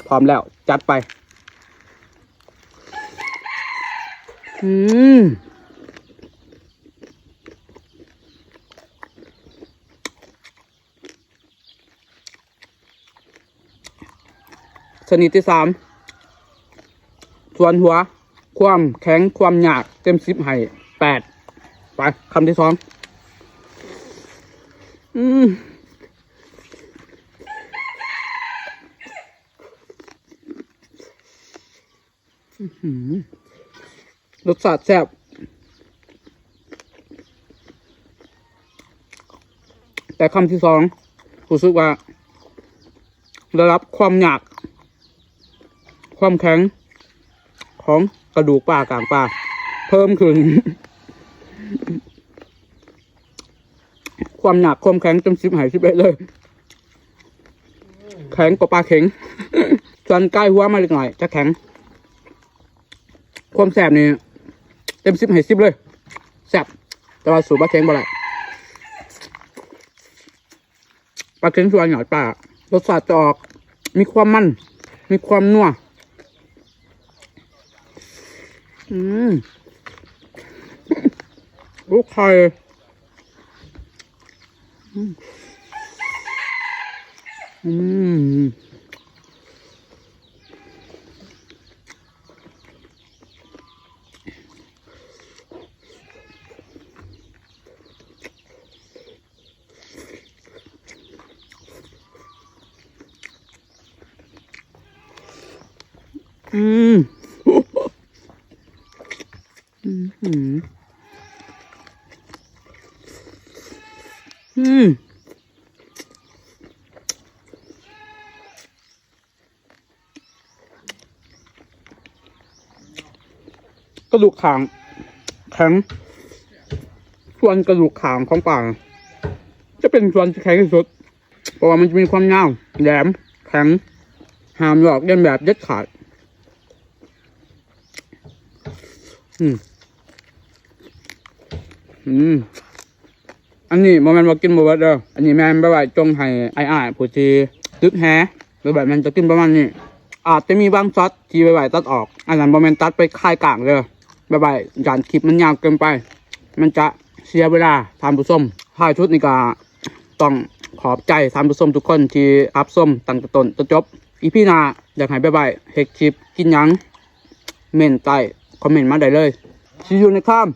พร้อมแล้วจัดไปชนิดที่3ส่วนหัวความแข็งความหยาบเต็ม10ให้8ไปคำที่2รสชาติแซ่บแต่คำที่2รู้สึกว่าได้รับความหยาบความแข็งของกระดูกปลากลางปลาเพิ่มขึ้น ความหนักความแข็งจน10 หาย11เลยแข็งกว่าปลาเข็ง ส่วนใกล้หัวมาเล็กหน่อยจะแข็งความแสบนี่เต็ม10 หาย10เลยแสบแต่ว่าสูบปลาเข็งบ่ได้ปลาเข็งส่วนหน่อยปลารสชาติจะออกมีความมันมีความนัวลูกไข่กระดูกขางแข็งส่วนกระดูกขางของปลาจะเป็นส่วนที่แข็งที่สุดเพราะว่ามันจะมีความยาวแหลมแข็งห้ามหลอกเลียนแบบเด็ดขาดอันนี้โมเมนต์ว่ากินบ่เบิดเด้ออันนี้แม่นไปไว้จงให้อ้ายผู้ที่ตึกแฮหรือแบบมันจะกินประมาณนี้อาจจะมีบางช็อตที่ไปไว้ตัดออกอันนั้นโมเมนต์ตัดไปค่ายกลางเลยไปการคลิปมันยาวเกินไปมันจะเสียเวลาทานผู้ชมท้ายชุดนี่ก็ต้องขอบใจทานผู้ชมทุกคนที่รับชมตั้งแต่ต้นจนจบอีพี่นาอยากให้บ๊ายบายเฮกคลิปกินยังเมนใต้คอมเมนต์มาได้เลยsee you next time